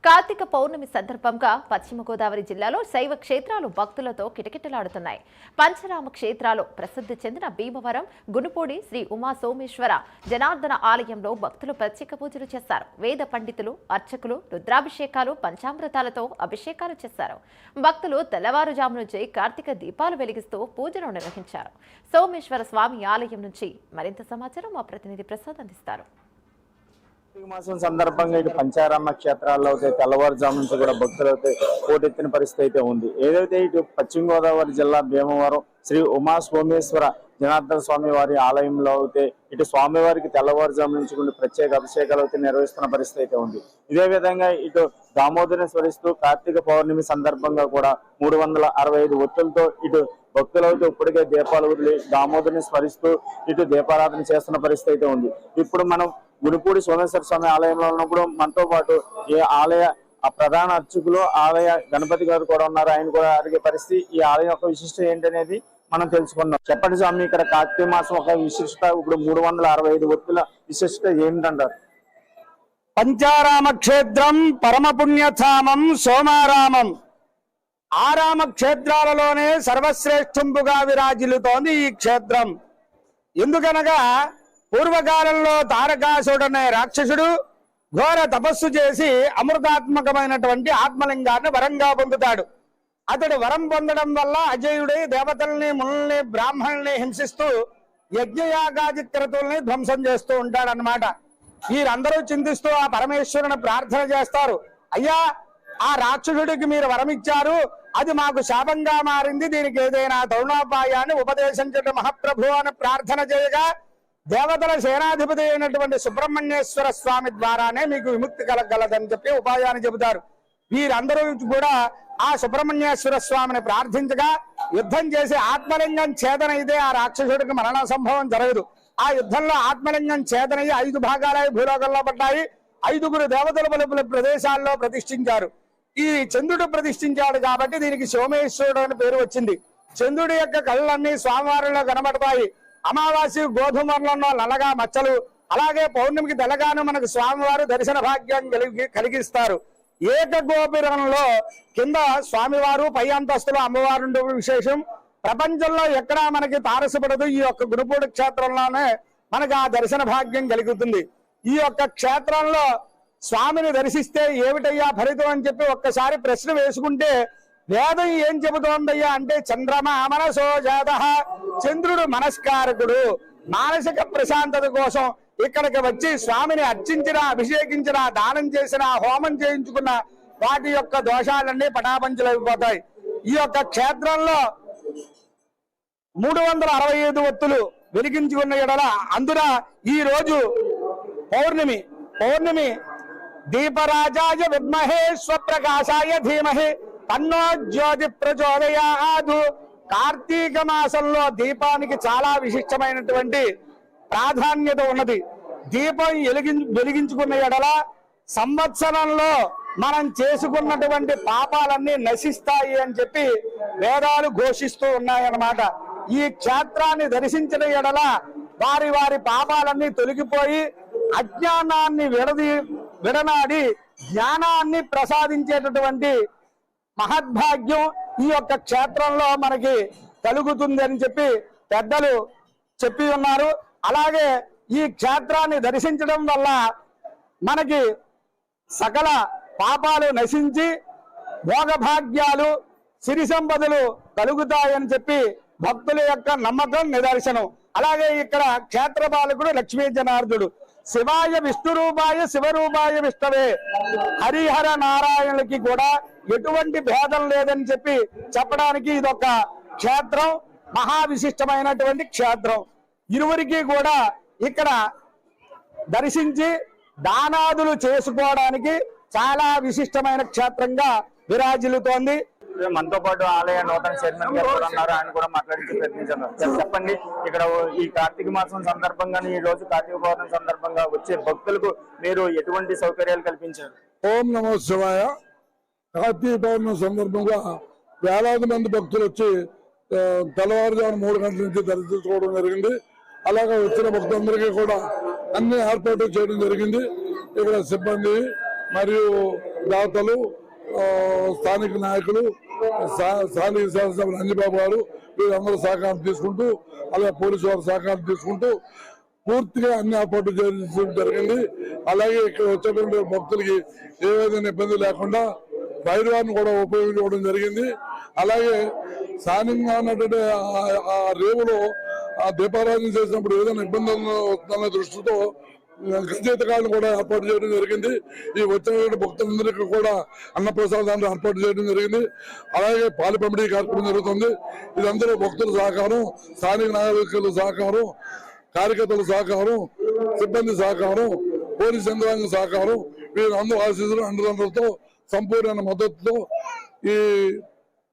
కార్తీక పౌర్ణమి సందర్భంగా పశ్చిమ గోదావరి జిల్లాలో శైవ క్షేత్రాలు భక్తులతో కిటకిటలాడుతున్నాయి. పంచరామ క్షేత్రాలు ప్రసిద్ధి చెందిన భీమవరం గునుపూడి శ్రీ ఉమా సోమేశ్వర జనార్దన ఆలయంలో భక్తులు ప్రత్యేక పూజలు చేశారు. వేద పండితులు, అర్చకులు రుద్రాభిషేకాలు, పంచామృతాలతో అభిషేకాలు చేశారు. భక్తులు తెల్లవారుజాము నుంచి కార్తీక దీపాలు వెలిగిస్తూ పూజలు నిర్వహించారు. సోమేశ్వర స్వామి ఆలయం నుంచి మరింత సమాచారం మా ప్రతినిధి ప్రసాద్ అందిస్తారు. మాసం సందర్భంగా ఇటు పంచారామ క్షేత్రాల్లో అయితే తెల్లవారుజాము నుంచి కూడా భక్తులైతే పోటెత్తిన పరిస్థితి అయితే ఉంది. ఏదైతే ఇటు పశ్చిమ గోదావరి జిల్లా భీమవరం శ్రీ ఉమా సోమేశ్వర జనార్దన స్వామి వారి ఆలయంలో అయితే ఇటు స్వామివారికి తెల్లవారుజాము నుంచి కూడా ప్రత్యేక అభిషేకాలు అయితే నిర్వహిస్తున్న పరిస్థితి అయితే ఉంది. ఇదే విధంగా ఇటు దామోదరిని స్మరిస్తూ కార్తీక పౌర్ణమి సందర్భంగా కూడా 365 ఒత్తులతో ఇటు భక్తులైతే ఇప్పటికే దీపాలు వదిలి దామోదరిని స్మరిస్తూ ఇటు దీపారాధన చేస్తున్న పరిస్థితి అయితే ఉంది. ఇప్పుడు మనం గునుపూడి సోమేశ్వర స్వామి ఆలయంలో ఉన్నప్పుడు మనతో పాటు ఈ ఆలయ ప్రధాన అర్చకులు ఆలయ గణపతి గారు కూడా ఉన్నారు. ఆయన కూడా అడిగే పరిస్థితి, ఈ ఆలయం యొక్క విశిష్టత ఏంటనేది మనం తెలుసుకుందాం. చెప్పండి స్వామి, ఇక్కడ కార్తీక మాసం ఒక విశిష్టత, ఇప్పుడు 365 ఒత్తుల విశిష్టత ఏంటంటారు? పంచారామ క్షేత్రం పరమ పుణ్యధామం సోమారామం. ఆరామ క్షేత్రాలలోనే సర్వశ్రేష్ఠంపుగా విరాజిల్లుతోంది ఈ క్షేత్రం. ఎందుకనగా పూర్వకాలంలో తారకాసుడనే రాక్షసుడు ఘోర తపస్సు చేసి అమృతాత్మకమైనటువంటి ఆత్మలింగాన్ని వరంగా పొందుతాడు. అతడు వరం పొందడం వల్ల అజయుడై దేవతల్ని, మునుల్ని, బ్రాహ్మణుల్ని హింసిస్తూ యజ్ఞయాగాది క్రతుల్ని ధ్వంసం చేస్తూ ఉంటాడనమాట. వీరందరూ చింతిస్తూ ఆ పరమేశ్వరుని ప్రార్థన చేస్తారు. అయ్యా, ఆ రాక్షసుడికి మీరు వరం ఇచ్చారు, అది మాకు శాపంగా మారింది, దీనికి ఏదైనా తరుణోపాయాన్ని ఉపదేశించడం మహాప్రభు అని ప్రార్థన చేయగా దేవతల సేనాధిపతి అయినటువంటి సుబ్రహ్మణ్యేశ్వర స్వామి ద్వారానే మీకు విముక్తి కలగలదని చెప్పి ఉపాయాన్ని చెబుతారు. వీరందరూ కూడా ఆ సుబ్రహ్మణ్యేశ్వర స్వామిని ప్రార్థించగా యుద్ధం చేసి ఆత్మలింగం ఛేదనైతే ఆ రాక్షసుడికి మరణ సంభవం జరగదు. ఆ యుద్ధంలో ఆత్మలింగం ఛేదనయ్యి 5 భాగాలై భూలోకంలో పడ్డాయి. 5గురు దేవతల పలుపుల ప్రదేశాల్లో ప్రతిష్ఠించారు. ఈ చంద్రుడు ప్రతిష్ఠించాడు కాబట్టి దీనికి సోమేశ్వరుడు అని పేరు వచ్చింది. చంద్రుడి యొక్క కళ్ళన్నీ స్వామివారిలో కనబడతాయి. అమావాస్య గోధుమ వర్ణంలో నల్లగా మచ్చలు, అలాగే పౌర్ణమికి తెల్లగాను మనకు స్వామివారు దర్శన భాగ్యం కలిగిస్తారు. ఏకగోపురంలో కింద స్వామివారు, పై అంతస్తులో అమ్మవారు విశేషం. ప్రపంచంలో ఎక్కడా మనకి తారసపడదు. ఈ యొక్క గునుపూడి క్షేత్రంలోనే మనకు ఆ దర్శన భాగ్యం కలుగుతుంది. ఈ యొక్క క్షేత్రంలో స్వామిని దర్శిస్తే ఏమిటయ్యా ఫలితం అని చెప్పి ఒక్కసారి ప్రశ్న వేసుకుంటే వేదం ఏం చెబుతోందయ్యా అంటే చంద్రమా మనసో జాత, చంద్రుడు మనస్కారకుడు. మానసిక ప్రశాంతత కోసం ఇక్కడికి వచ్చి స్వామిని అర్చించిన, అభిషేకించిన, దానం చేసిన, హోమం చేయించుకున్న వాటి యొక్క దోషాలన్నీ పటాపంచలైపోతాయి. ఈ యొక్క క్షేత్రంలో 365 ఒత్తులు వెలిగించుకున్న ఎడల అందున ఈ రోజు పౌర్ణమి దీపరాజాయ విద్మహే స్వప్రకాశాయ ధీమహి తన్నో జ్యోతి ప్రచోదయాదు. కార్తీక మాసంలో దీపానికి చాలా విశిష్టమైనటువంటి ప్రాధాన్యత ఉన్నది. దీపం వెలిగించుకున్న ఎడల సంవత్సరంలో మనం చేసుకున్నటువంటి పాపాలన్నీ నశిస్తాయి అని చెప్పి వేదాలు ఘోషిస్తూ ఉన్నాయన్నమాట. ఈ క్షేత్రాన్ని దర్శించిన ఎడల వారి వారి పాపాలన్నీ తొలగిపోయి అజ్ఞానాన్ని విడనాడి జ్ఞానాన్ని ప్రసాదించేటటువంటి మహద్భాగ్యం ఈ యొక్క క్షేత్రంలో మనకి కలుగుతుంది అని చెప్పి పెద్దలు చెప్పి ఉన్నారు. అలాగే ఈ క్షేత్రాన్ని దర్శించడం వల్ల మనకి సకల పాపాలు నశించి భోగభాగ్యాలు, సిరి సంపదలు కలుగుతాయని చెప్పి భక్తుల యొక్క నమ్మకం నిదర్శనం. అలాగే ఇక్కడ క్షేత్ర పాలకుడు లక్ష్మీ జనార్దుడు. శివాయ విష్ణు రూపాయ శివరూపాయ విష్ణవే, హరిహర నారాయణులకి కూడా ఎటువంటి భేదం లేదని చెప్పి చెప్పడానికి ఇదొక క్షేత్రం, మహావిశిష్టమైనటువంటి క్షేత్రం. ఇరువురికి కూడా ఇక్కడ దర్శించి దానాదులు చేసుకోవడానికి చాలా విశిష్టమైన క్షేత్రంగా విరాజిల్లుతోంది. మనతో పాటు ఆలయ నూతన చైర్మన్ గారు కూడా ఉన్నారు. ఆయన కూడా మాట్లాడించి ప్రయత్నించారు. చెప్పండి, ఇక్కడ ఈ కార్తీక మాసం సందర్భంగా, ఈ రోజు కార్తీక పౌర్ణమి సందర్భంగా వచ్చే భక్తులకు మీరు ఎటువంటి సౌకర్యాలు కల్పించారు? ఓం నమో శివాయ. కార్తీక పౌర్ణమి సందర్భంగా వేలాది మంది భక్తులు వచ్చి తెల్లవారుజామున 3 గంటల నుంచి దర్శించుకోవడం జరిగింది. అలాగే వచ్చిన భక్తులందరికీ కూడా అన్ని ఏర్పాట్లు చేయడం జరిగింది. ఇక్కడ సిబ్బంది మరియు దాతలు, స్థానిక నాయకులు, స్థానిక శాసనసభ్యులు అంజిబాబు గారు వీరందరూ సహకారం తీసుకుంటూ, అలాగే పోలీసు వారి సహకారం తీసుకుంటూ పూర్తిగా అన్ని ఏర్పాట్లు చేయడం జరిగింది. అలాగే ఇక్కడ వచ్చేటువంటి భక్తులకి ఏ విధమైన ఇబ్బంది లేకుండా ఫైర్ వాన్ కూడా ఉపయోగించుకోవడం జరిగింది. అలాగే స్థానికంగా ఉన్నటువంటి ఆ రేవులో ఆ దీపారాధన చేసినప్పుడు ఏదైనా ఇబ్బంది వస్తుందనే దృష్టితో గజేతకాలను కూడా ఏర్పాటు చేయడం జరిగింది. ఈ వచ్చిన భక్తులందరికీ కూడా అన్నప్రసాదాన్ని ఏర్పాటు చేయడం జరిగింది. అలాగే పాలు పంపిణీ కార్యక్రమం జరుగుతుంది. ఇదందరూ భక్తుల సహకారం, స్థానిక నాయకుల సహకారం, కార్యకర్తల సహకారం, సిబ్బంది సహకారం, పోలీస్ యంత్రాంగ సహకారం, వీరందరూ ఆశీస్సులు అండదండలతో సంపూర్ణ మద్దతుతో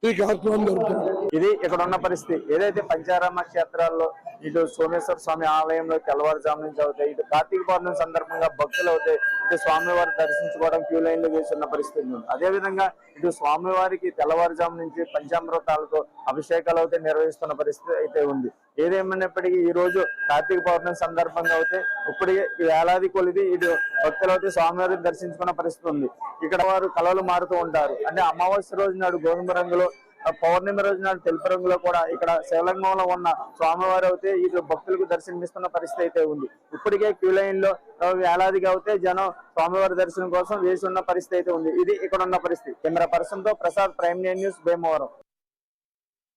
ఈ కార్యక్రమం జరుగుతుంది. ఇది ఇక్కడ ఉన్న పరిస్థితి. ఏదైతే పంచారామ క్షేత్రాల్లో ఇటు సోమేశ్వర స్వామి ఆలయంలో తెల్లవారుజాము నుంచి అవుతాయి, ఇటు కార్తీక పౌర్ణమి సందర్భంగా భక్తులు అవుతాయి, ఇటు స్వామివారి దర్శించుకోవడం క్యూ లైన్లు వేస్తున్న పరిస్థితి ఉంది. అదేవిధంగా ఇటు స్వామివారికి తెల్లవారుజాము నుంచి పంచామృతాలతో అభిషేకాలు అయితే నిర్వహిస్తున్న పరిస్థితి అయితే ఉంది. ఏదేమైనప్పటికీ ఈ రోజు కార్తీక పౌర్ణమి సందర్భంగా అయితే ఇప్పటికే వేలాది కొలిది ఇటు భక్తులు అయితే స్వామివారిని దర్శించుకున్న పరిస్థితి ఉంది. ఇక్కడ వారు కలవలు మారుతూ ఉంటారు. అంటే అమావాస్య రోజు నాడు గోధుమ రంగులో, పౌర్ణమి రోజు నాడు తెలుపు రంగులో కూడా ఇక్కడ శివలింగంలో ఉన్న స్వామివారు అయితే ఇటు భక్తులకు దర్శనమిస్తున్న పరిస్థితి అయితే ఉంది. ఇప్పటికే క్యూ లైన్ లో వేలాదిగా అయితే జనం స్వామివారి దర్శనం కోసం వేసి ఉన్న పరిస్థితి అయితే ఉంది. ఇది ఇక్కడ ఉన్న పరిస్థితి. కెమెరా పర్సన్ తో ప్రసాద్, ప్రైమ్ న్యూస్, భీమవరం.